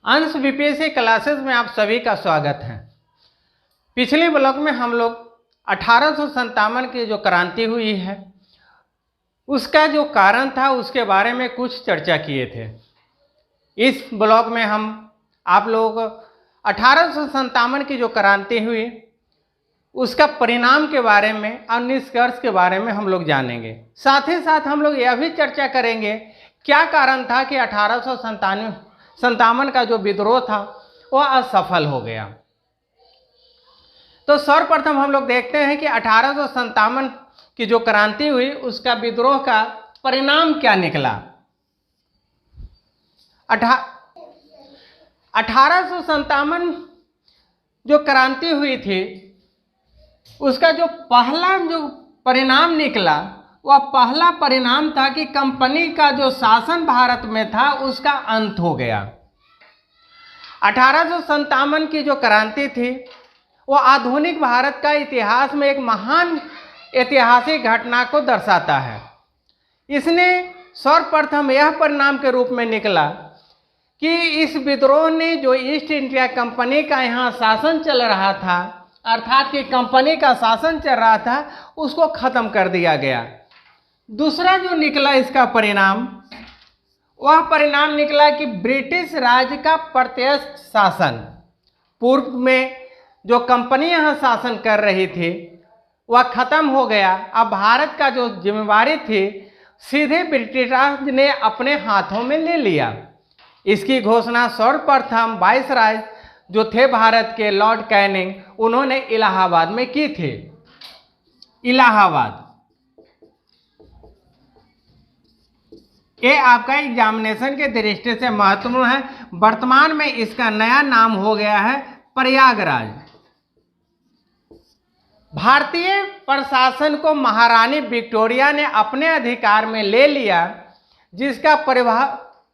अंश BPSC classes में आप सभी का स्वागत है। पिछले ब्लॉग में हम लोग 1857 की जो क्रांति हुई है उसका जो कारण था उसके बारे में कुछ चर्चा किए थे। इस ब्लॉग में हम आप लोग 1857 की जो क्रांति हुई उसका परिणाम के बारे में और निष्कर्ष के बारे में हम लोग जानेंगे। साथ ही साथ हम लोग यह भी चर्चा करेंगे क्या कारण था कि 1857 का जो विद्रोह था वह असफल हो गया। तो सर्वप्रथम हम लोग देखते हैं कि 1857 की जो क्रांति हुई उसका विद्रोह का परिणाम क्या निकला। 1857 जो क्रांति हुई थी उसका जो पहला जो परिणाम निकला वह पहला परिणाम था कि कंपनी का जो शासन भारत में था उसका अंत हो गया। 1857 की जो क्रांति थी वो आधुनिक भारत का इतिहास में एक महान ऐतिहासिक घटना को दर्शाता है। इसने सर्वप्रथम यह परिणाम के रूप में निकला कि इस विद्रोह ने जो ईस्ट इंडिया कंपनी का यहाँ शासन चल रहा था अर्थात कि कंपनी का शासन चल रहा था उसको ख़त्म कर दिया गया। दूसरा जो निकला इसका परिणाम वह परिणाम निकला कि ब्रिटिश राज का प्रत्यक्ष शासन, पूर्व में जो कंपनी यहाँ शासन कर रही थी वह ख़त्म हो गया। अब भारत का जो जिम्मेवारी थी सीधे ब्रिटिश राज ने अपने हाथों में ले लिया। इसकी घोषणा सर्वप्रथम वाइसराय जो थे भारत के लॉर्ड कैनिंग उन्होंने इलाहाबाद में की थी। इलाहाबाद ये आपका एग्जामिनेशन के दृष्टि से महत्वपूर्ण है। वर्तमान में इसका नया नाम हो गया है प्रयागराज। भारतीय प्रशासन को महारानी विक्टोरिया ने अपने अधिकार में ले लिया, जिसका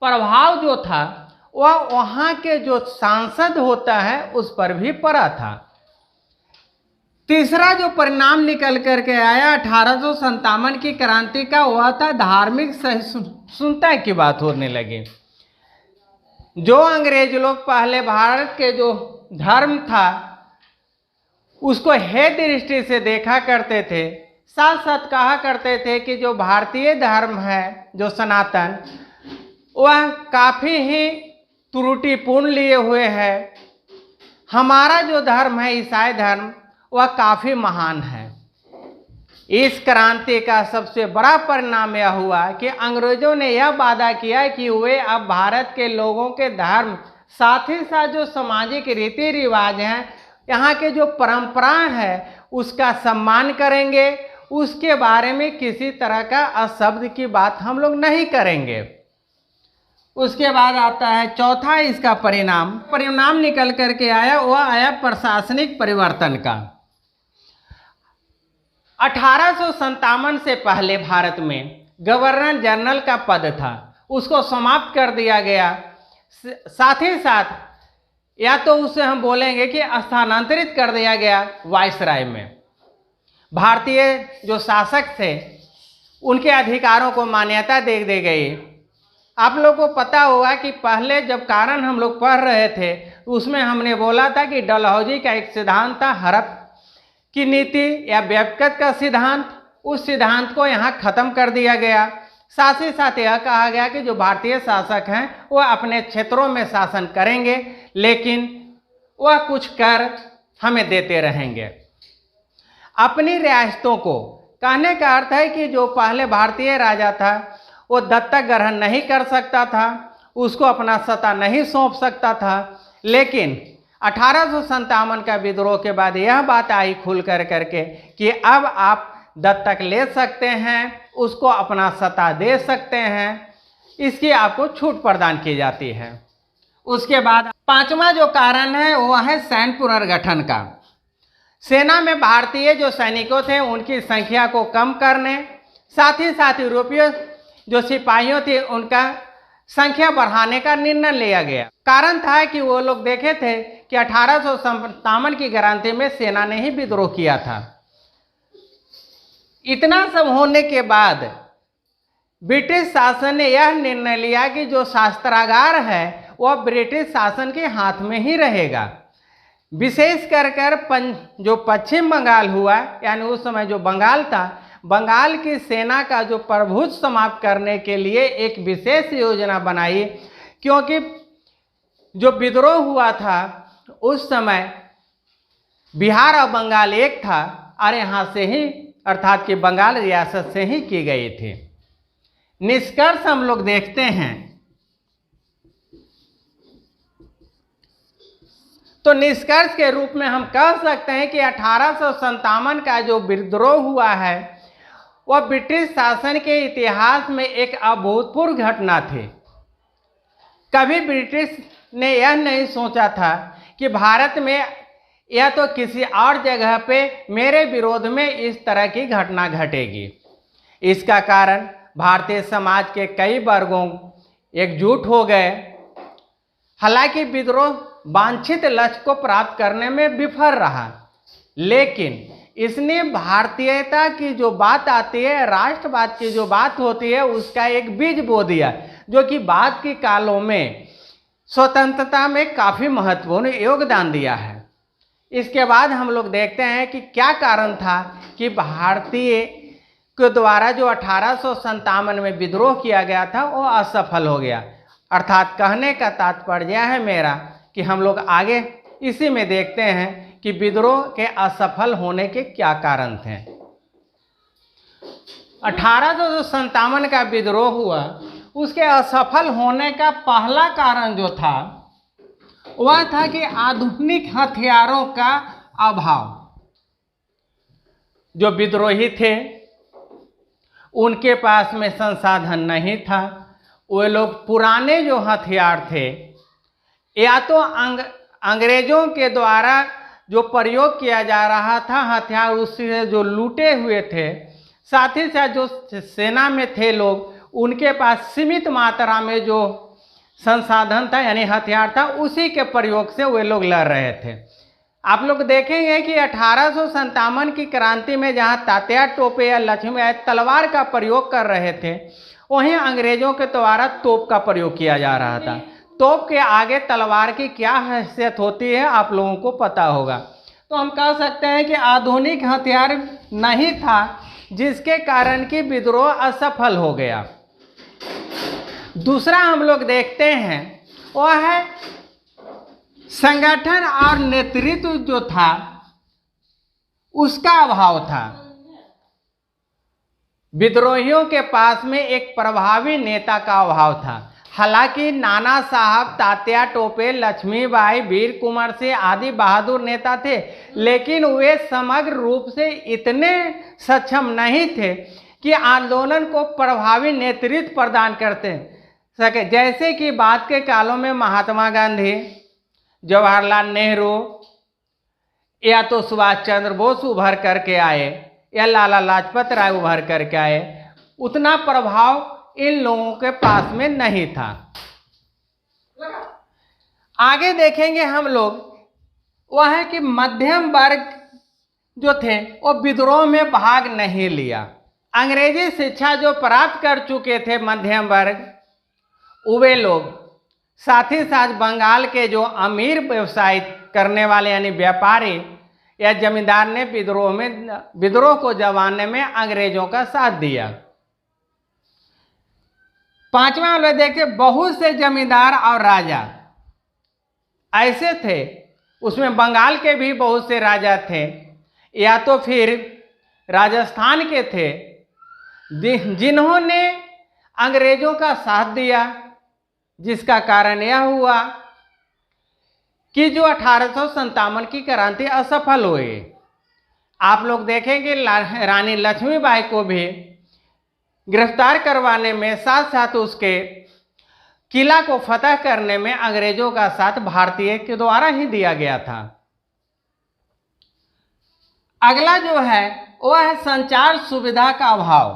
प्रभाव जो था वह वहाँ के जो सांसद होता है उस पर भी पड़ा था। तीसरा जो परिणाम निकल करके आया 1857 की क्रांति का वह था धार्मिक सहिष्णुता की बात होने लगी। जो अंग्रेज लोग पहले भारत के जो धर्म था उसको हे दृष्टि से देखा करते थे, साथ साथ कहा करते थे कि जो भारतीय धर्म है जो सनातन वह काफ़ी ही त्रुटिपूर्ण लिए हुए है, हमारा जो धर्म है ईसाई धर्म वह काफ़ी महान है। इस क्रांति का सबसे बड़ा परिणाम यह हुआ कि अंग्रेजों ने यह वादा किया कि वे अब भारत के लोगों के धर्म साथ ही साथ जो सामाजिक रीति रिवाज हैं, यहाँ के जो परंपराएं हैं उसका सम्मान करेंगे, उसके बारे में किसी तरह का अशब्द की बात हम लोग नहीं करेंगे। उसके बाद आता है चौथा इसका परिणाम निकल करके आया वह आया प्रशासनिक परिवर्तन का। 1857 से पहले भारत में गवर्नर जनरल का पद था उसको समाप्त कर दिया गया। साथ ही साथ या तो उसे हम बोलेंगे कि स्थानांतरित कर दिया गया वाइसराय में। भारतीय जो शासक थे उनके अधिकारों को मान्यता दे दी गई। आप लोगों को पता होगा कि पहले जब कारण हम लोग पढ़ रहे थे उसमें हमने बोला था कि डलहौजी का एक सिद्धांत था हड़प की नीति या व्यक्तिगत का सिद्धांत, उस सिद्धांत को यहाँ ख़त्म कर दिया गया। साथ ही साथ यह कहा गया कि जो भारतीय शासक हैं वह अपने क्षेत्रों में शासन करेंगे लेकिन वह कुछ कर हमें देते रहेंगे। अपनी रियासतों को कहने का अर्थ है कि जो पहले भारतीय राजा था वो दत्तक ग्रहण नहीं कर सकता था, उसको अपना सत्ता नहीं सौंप सकता था। लेकिन 1857 का विद्रोह के बाद यह बात आई खुल करके कि अब आप दत्तक ले सकते हैं, उसको अपना सत्ता दे सकते हैं, इसकी आपको छूट प्रदान की जाती है। उसके बाद पांचवा जो कारण है वह है सैन्य पुनर्गठन का। सेना में भारतीय जो सैनिकों थे उनकी संख्या को कम करने, साथ ही साथ यूरोपीय जो सिपाहियों थे उनका संख्या बढ़ाने का निर्णय लिया गया। कारण था कि वो लोग देखे थे कि 1857 की क्रांति में सेना ने ही विद्रोह किया था। इतना सब होने के बाद ब्रिटिश शासन ने यह निर्णय लिया कि जो शास्त्रागार है वह ब्रिटिश शासन के हाथ में ही रहेगा। विशेष कर जो पश्चिम बंगाल हुआ, यानी उस समय जो बंगाल था, बंगाल की सेना का जो प्रभुत्व समाप्त करने के लिए एक विशेष योजना बनाई, क्योंकि जो विद्रोह हुआ था उस समय बिहार और बंगाल एक था और यहाँ से ही, अर्थात कि बंगाल रियासत से ही की गई थी। निष्कर्ष हम लोग देखते हैं तो निष्कर्ष के रूप में हम कह सकते हैं कि 1857 का जो विद्रोह हुआ है वह ब्रिटिश शासन के इतिहास में एक अभूतपूर्व घटना थी। कभी ब्रिटिश ने यह नहीं सोचा था कि भारत में या तो किसी और जगह पे मेरे विरोध में इस तरह की घटना घटेगी। इसका कारण भारतीय समाज के कई वर्गों एकजुट हो गए। हालांकि विद्रोह वांछित लक्ष्य को प्राप्त करने में विफल रहा, लेकिन इसने भारतीयता की जो बात आती है, राष्ट्रवाद की जो बात होती है, उसका एक बीज बो दिया, जो कि बाद के कालों में स्वतंत्रता में काफ़ी महत्वपूर्ण योगदान दिया है। इसके बाद हम लोग देखते हैं कि क्या कारण था कि भारतीय के द्वारा जो 1857 में विद्रोह किया गया था वो असफल हो गया। अर्थात कहने का तात्पर्य है मेरा कि हम लोग आगे इसी में देखते हैं कि विद्रोह के असफल होने के क्या कारण थे। 1857 का विद्रोह हुआ, उसके असफल होने का पहला कारण जो था वह था कि आधुनिक हथियारों का अभाव। जो विद्रोही थे उनके पास में संसाधन नहीं था। वे लोग पुराने जो हथियार थे, या तो अंग्रेजों के द्वारा जो प्रयोग किया जा रहा था हथियार, उससे जो लूटे हुए थे, साथ ही साथ जो सेना में थे लोग, उनके पास सीमित मात्रा में जो संसाधन था यानी हथियार था, उसी के प्रयोग से वे लोग लड़ रहे थे। आप लोग देखेंगे कि 1857 की क्रांति में जहां तात्या टोपे या लक्ष्मीबाई तलवार का प्रयोग कर रहे थे, वहीं अंग्रेजों के द्वारा तोप का प्रयोग किया जा रहा था। तोप के आगे तलवार की क्या हैसियत होती है आप लोगों को पता होगा। तो हम कह सकते हैं कि आधुनिक हथियार नहीं था, जिसके कारण कि विद्रोह असफल हो गया। दूसरा हम लोग देखते हैं वह है संगठन और नेतृत्व जो था उसका अभाव था। विद्रोहियों के पास में एक प्रभावी नेता का अभाव था। हालांकि नाना साहब, तात्या टोपे, लक्ष्मीबाई, वीर कुंवर सिंह आदि बहादुर नेता थे, लेकिन वे समग्र रूप से इतने सक्षम नहीं थे कि आंदोलन को प्रभावी नेतृत्व प्रदान करते सके। जैसे कि बाद के कालों में महात्मा गांधी, जवाहरलाल नेहरू या तो सुभाष चंद्र बोस उभर करके आए या लाला लाजपत राय उभर करके आए, उतना प्रभाव इन लोगों के पास में नहीं था। आगे देखेंगे हम लोग, वह है कि मध्यम वर्ग जो थे वो विद्रोह में भाग नहीं लिया। अंग्रेजी शिक्षा जो प्राप्त कर चुके थे मध्यम वर्ग, वे लोग, साथ ही साथ बंगाल के जो अमीर व्यवसाय करने वाले यानी व्यापारी या जमींदार ने विद्रोह को दबाने में अंग्रेजों का साथ दिया। पांचवा वाले देखिए, बहुत से जमींदार और राजा ऐसे थे, उसमें बंगाल के भी बहुत से राजा थे, या तो फिर राजस्थान के थे, जिन्होंने अंग्रेजों का साथ दिया, जिसका कारण यह हुआ कि जो 1857 की क्रांति असफल हुई। आप लोग देखेंगे रानी लक्ष्मीबाई को भी गिरफ्तार करवाने में, साथ साथ उसके किला को फतह करने में अंग्रेजों का साथ भारतीय के द्वारा ही दिया गया था। अगला जो है वह है संचार सुविधा का अभाव।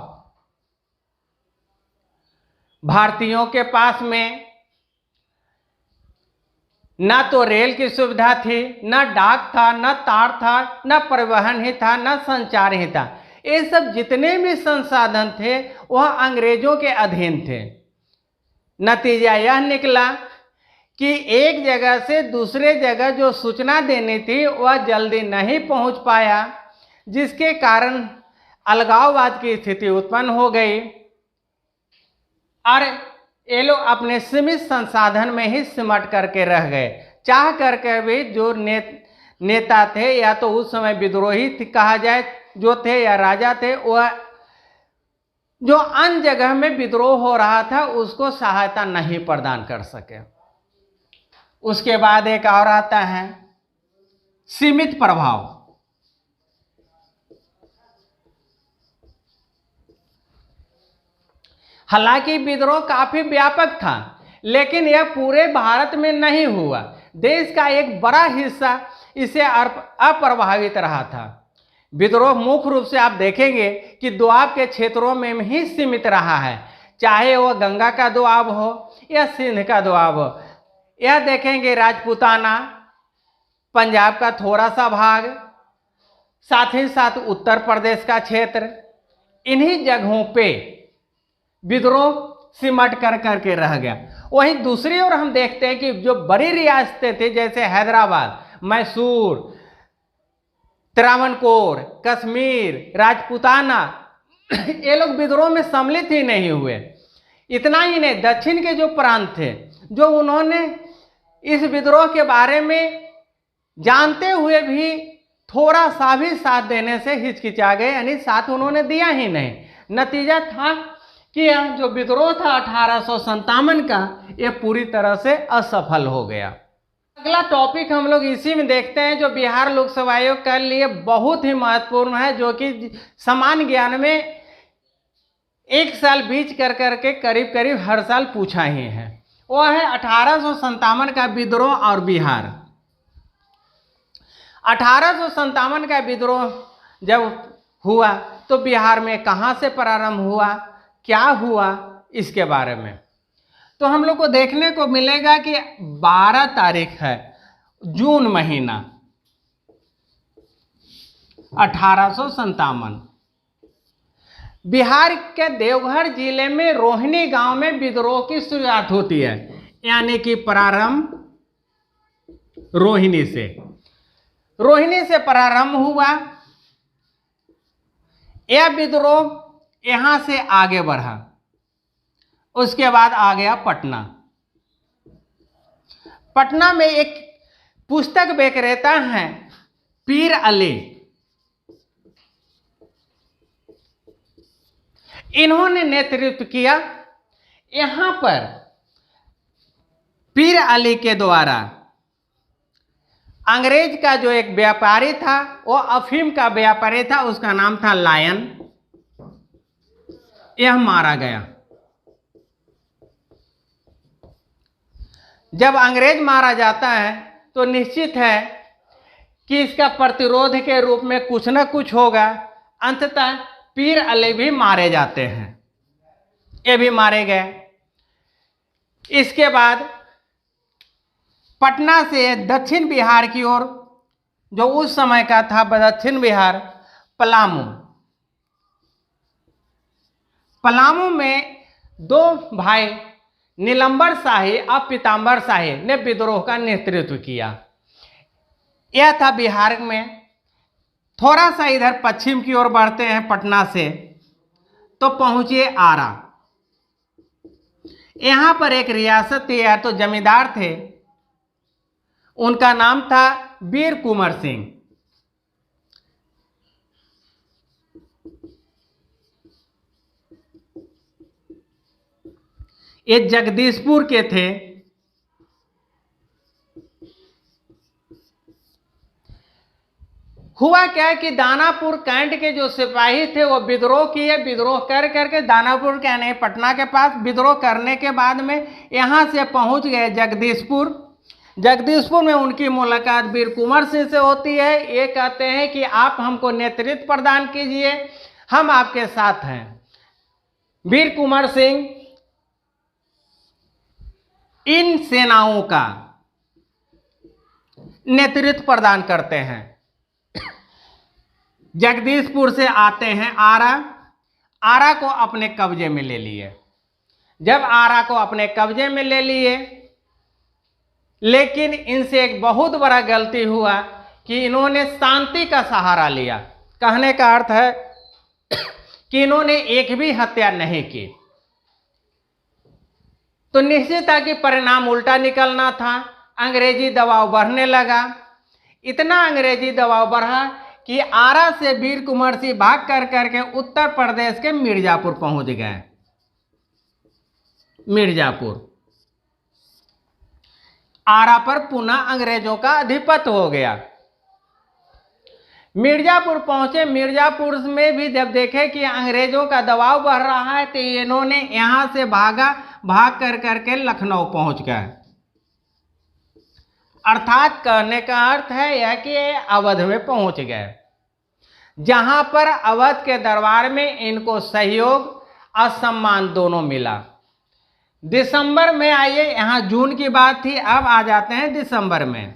भारतीयों के पास में न तो रेल की सुविधा थी, न डाक था, न तार था, न परिवहन ही था, न संचार ही था। ये सब जितने भी संसाधन थे वह अंग्रेजों के अधीन थे। नतीजा यह निकला कि एक जगह से दूसरे जगह जो सूचना देनी थी वह जल्दी नहीं पहुंच पाया, जिसके कारण अलगाववाद की स्थिति उत्पन्न हो गई और ये लोग अपने सीमित संसाधन में ही सिमट करके रह गए। चाह करके भी जो नेता थे, या तो उस समय विद्रोही कहा जाए जो थे, या राजा थे, वह जो अन्य जगह में विद्रोह हो रहा था उसको सहायता नहीं प्रदान कर सके। उसके बाद एक और आता है सीमित प्रभाव। हालांकि विद्रोह काफी व्यापक था, लेकिन यह पूरे भारत में नहीं हुआ। देश का एक बड़ा हिस्सा इसे अप्रभावित रहा था। विद्रोह मुख्य रूप से आप देखेंगे कि दोआब के क्षेत्रों में ही सीमित रहा है, चाहे वह गंगा का दोआब हो या सिंध का दोआब हो। यह देखेंगे राजपूताना, पंजाब का थोड़ा सा भाग, साथ ही साथ उत्तर प्रदेश का क्षेत्र, इन्हीं जगहों पे विद्रोह सिमट कर करके रह गया। वहीं दूसरी ओर हम देखते हैं कि जो बड़ी रियासतें थी, जैसे हैदराबाद, मैसूर, त्रावणकोर, कश्मीर, राजपूताना, ये लोग विद्रोह में सम्मिलित ही नहीं हुए। इतना ही नहीं, दक्षिण के जो प्रांत थे, जो उन्होंने इस विद्रोह के बारे में जानते हुए भी थोड़ा सा भी साथ देने से हिचकिचा गए, यानी साथ उन्होंने दिया ही नहीं। नतीजा था कि यह जो विद्रोह था 1857 का, यह पूरी तरह से असफल हो गया। अगला टॉपिक हम लोग इसी में देखते हैं, जो बिहार लोकसभा आयोग के लिए बहुत ही महत्वपूर्ण है, जो कि सामान्य ज्ञान में एक साल बीच कर करके करीब करीब हर साल पूछा ही है। वह है 1857 का विद्रोह और बिहार। 1857 का विद्रोह जब हुआ तो बिहार में कहाँ से प्रारंभ हुआ, क्या हुआ, इसके बारे में तो हम लोग को देखने को मिलेगा कि 12 तारीख है जून महीना 1857, बिहार के देवघर जिले में रोहिणी गांव में विद्रोह की शुरुआत होती है, यानी कि प्रारंभ रोहिणी से प्रारंभ हुआ। यह विद्रोह यहां से आगे बढ़ा, उसके बाद आ गया पटना। पटना में एक पुस्तक विक्रेता हैं पीर अली, इन्होंने नेतृत्व किया। यहां पर पीर अली के द्वारा अंग्रेज का जो एक व्यापारी था, वो अफीम का व्यापारी था, उसका नाम था लायन, यह मारा गया। जब अंग्रेज मारा जाता है तो निश्चित है कि इसका प्रतिरोध के रूप में कुछ न कुछ होगा। अंततः पीर अली भी मारे जाते हैं, ये भी मारे गए। इसके बाद पटना से दक्षिण बिहार की ओर, जो उस समय का था दक्षिण बिहार, पलामू में दो भाई नीलंबर शाही और पीताम्बर शाही ने विद्रोह का नेतृत्व किया। यह था बिहार में। थोड़ा सा इधर पश्चिम की ओर बढ़ते हैं पटना से तो पहुंचे आरा। यहां पर एक रियासत थी, या तो जमींदार थे, उनका नाम था वीर कुंवर सिंह। ये जगदीशपुर के थे। हुआ क्या कि दानापुर कैंट के जो सिपाही थे वो विद्रोह किए। विद्रोह कर करके दानापुर के यानी पटना के पास विद्रोह करने के बाद में यहाँ से पहुँच गए जगदीशपुर। जगदीशपुर में उनकी मुलाकात वीर कुंवर सिंह से होती है। ये कहते हैं कि आप हमको नेतृत्व प्रदान कीजिए, हम आपके साथ हैं। वीर कुंवर सिंह इन सेनाओं का नेतृत्व प्रदान करते हैं। जगदीशपुर से आते हैं आरा को अपने कब्जे में ले लिए। जब आरा को अपने कब्जे में ले लिए लेकिन इनसे एक बहुत बड़ा गलती हुआ कि इन्होंने शांति का सहारा लिया। कहने का अर्थ है कि इन्होंने एक भी हत्या नहीं की। तो निश्चित था कि परिणाम उल्टा निकलना था। अंग्रेजी दबाव बढ़ने लगा। इतना अंग्रेजी दबाव बढ़ा कि आरा से वीर कुंवर सिंह भाग कर करके उत्तर प्रदेश के मिर्जापुर पहुंच गए। मिर्जापुर, आरा पर पुनः अंग्रेजों का आधिपत्य हो गया। मिर्जापुर पहुंचे। मिर्जापुर में भी जब देखे कि अंग्रेजों का दबाव बढ़ रहा है तो इन्होंने यहां से भाग कर करके लखनऊ पहुंच गए। अर्थात कहने का अर्थ है यह कि अवध में पहुंच गए, जहां पर अवध के दरबार में इनको सहयोग और सम्मान दोनों मिला। दिसंबर में, आइए यहां जून की बात थी, अब आ जाते हैं दिसंबर में।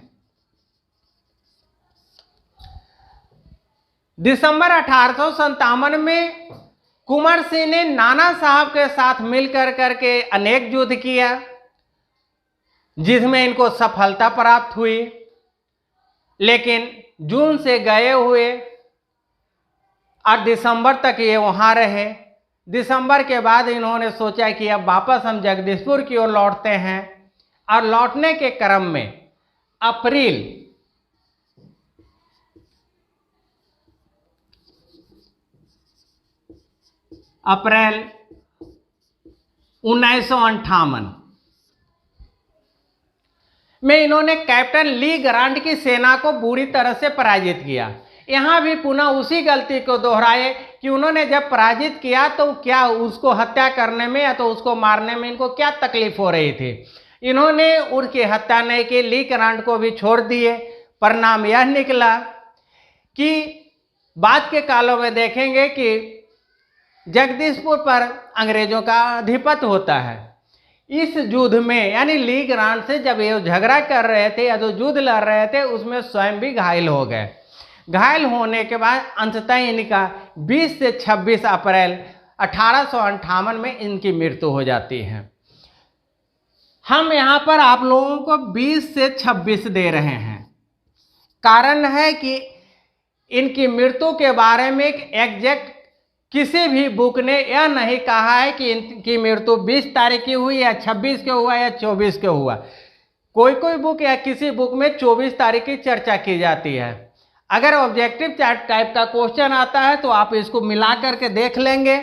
दिसंबर 1857 में कुंवर सिंह ने नाना साहब के साथ मिलकर करके अनेक युद्ध किया, जिसमें इनको सफलता प्राप्त हुई। लेकिन जून से गए हुए और दिसंबर तक ये वहां रहे। दिसंबर के बाद इन्होंने सोचा कि अब वापस हम जगदीशपुर की ओर लौटते हैं, और लौटने के क्रम में अप्रैल 1958 में इन्होंने कैप्टन ली ग्रांट की सेना को बुरी तरह से पराजित किया। यहां भी पुनः उसी गलती को दोहराए कि उन्होंने जब पराजित किया तो क्या उसको हत्या करने में या तो उसको मारने में इनको क्या तकलीफ हो रही थी। इन्होंने उनकी हत्या नहीं की, ली ग्रांट को भी छोड़ दिए। परिणाम यह निकला कि बाद के कालों में देखेंगे कि जगदीशपुर पर अंग्रेजों का आधिपत्य होता है। इस युद्ध में यानी ली ग्रांट से जब ये झगड़ा कर रहे थे या तो युद्ध लड़ रहे थे, उसमें स्वयं भी घायल हो गए। घायल होने के बाद अंततः इनका 20 से 26 अप्रैल 1858 में इनकी मृत्यु हो जाती है। हम यहाँ पर आप लोगों को 20 से 26 दे रहे हैं। कारण है कि इनकी मृत्यु के बारे में एक एग्जैक्ट किसी भी बुक ने यह नहीं कहा है कि इनकी मृत्यु 20 तारीख की हुई या 26 के हुआ या 24 के हुआ। कोई कोई बुक या किसी बुक में 24 तारीख की चर्चा की जाती है। अगर ऑब्जेक्टिव टाइप का क्वेश्चन आता है तो आप इसको मिला करके देख लेंगे।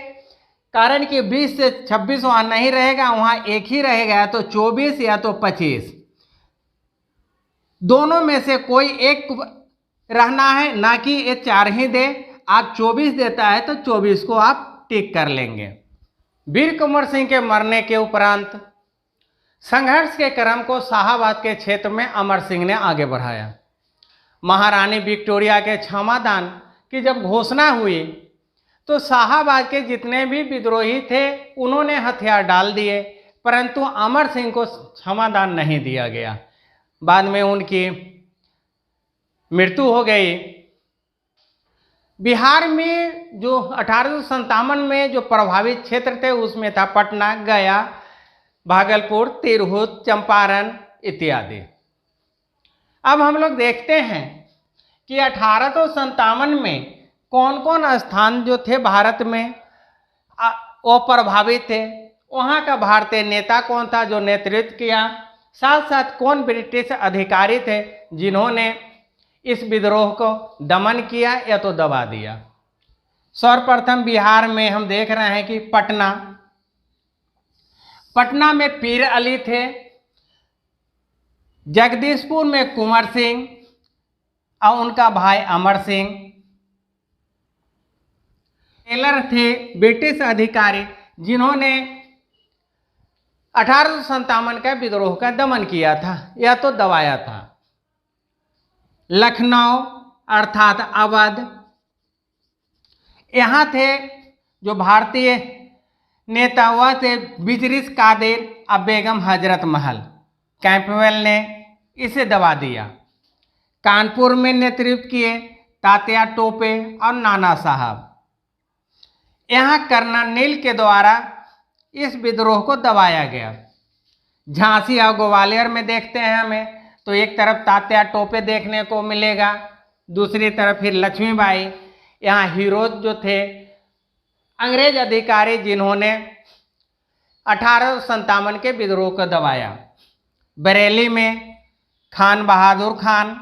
कारण कि 20 से 26 वहाँ नहीं रहेगा, वहाँ एक ही रहेगा, या तो 24 या तो 25। दोनों में से कोई एक रहना है, ना कि ये 4 ही दे। आप 24 देता है तो 24 को आप टिक कर लेंगे। वीर कुंवर सिंह के मरने के उपरांत संघर्ष के क्रम को शाहाबाद के क्षेत्र में अमर सिंह ने आगे बढ़ाया। महारानी विक्टोरिया के क्षमादान की जब घोषणा हुई तो शाहाबाद के जितने भी विद्रोही थे उन्होंने हथियार डाल दिए, परंतु अमर सिंह को क्षमादान नहीं दिया गया। बाद में उनकी मृत्यु हो गई। बिहार में जो 1857 में जो प्रभावित क्षेत्र थे उसमें था पटना, गया, भागलपुर, तिरहुत, चंपारण इत्यादि। अब हम लोग देखते हैं कि 1857 में कौन कौन स्थान जो थे भारत में वो प्रभावित थे। वहाँ का भारतीय नेता कौन था जो नेतृत्व किया, साथ साथ कौन ब्रिटिश अधिकारी थे जिन्होंने इस विद्रोह को दमन किया या तो दबा दिया। सर्वप्रथम बिहार में हम देख रहे हैं कि पटना में पीर अली थे, जगदीशपुर में कुंवर सिंह और उनका भाई अमर सिंह। टेलर थे ब्रिटिश अधिकारी जिन्होंने 1857 का विद्रोह का दमन किया था या तो दबाया था। लखनऊ अर्थात अवध, यहाँ थे जो भारतीय नेता हुआ थे बिजरिस कादिर और बेगम हजरत महल। कैंपबेल ने इसे दबा दिया। कानपुर में नेतृत्व किए तात्या टोपे और नाना साहब। यहाँ कर्नल नील के द्वारा इस विद्रोह को दबाया गया। झांसी और ग्वालियर में देखते हैं हमें तो एक तरफ तात्या टोपे देखने को मिलेगा, दूसरी तरफ फिर लक्ष्मीबाई। यहाँ हीरो जो थे अंग्रेज अधिकारी जिन्होंने 1857 के विद्रोह को दबाया। बरेली में खान बहादुर खान,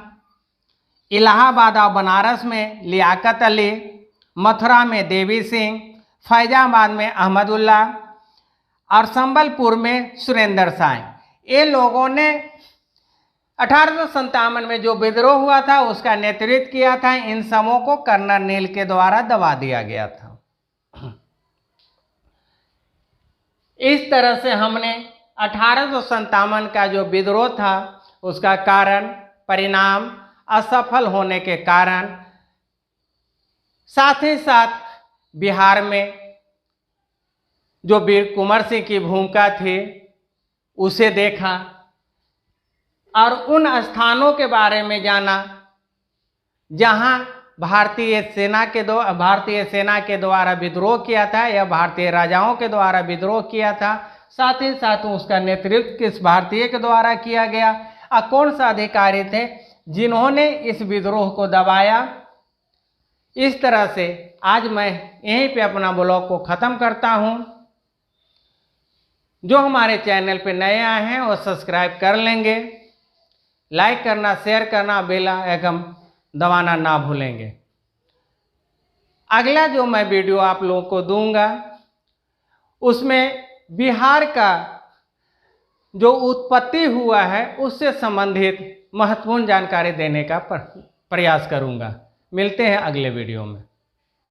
इलाहाबाद और बनारस में लियाकत अली, मथुरा में देवी सिंह, फैजाबाद में अहमदुल्ला और संबलपुर में सुरेंद्र साय। ये लोगों ने 1857 में जो विद्रोह हुआ था उसका नेतृत्व किया था। इन सबों को कर्नल नील के द्वारा दबा दिया गया था। इस तरह से हमने 1857 का जो विद्रोह था उसका कारण, परिणाम, असफल होने के कारण, साथ ही साथ बिहार में जो वीर कुंवर सिंह की भूमिका थी उसे देखा और उन स्थानों के बारे में जाना जहां भारतीय सेना के द्वारा विद्रोह किया था या भारतीय राजाओं के द्वारा विद्रोह किया था। साथ ही साथ उसका नेतृत्व किस भारतीय के द्वारा किया गया और कौन सा अधिकारी थे जिन्होंने इस विद्रोह को दबाया। इस तरह से आज मैं यहीं पे अपना ब्लॉग को ख़त्म करता हूं। जो हमारे चैनल पे नए आए हैं वो सब्सक्राइब कर लेंगे, लाइक करना, शेयर करना, बेल आइकन दबाना ना भूलेंगे। अगला जो मैं वीडियो आप लोगों को दूंगा उसमें बिहार का जो उत्पत्ति हुआ है उससे संबंधित महत्वपूर्ण जानकारी देने का प्रयास करूंगा। मिलते हैं अगले वीडियो में।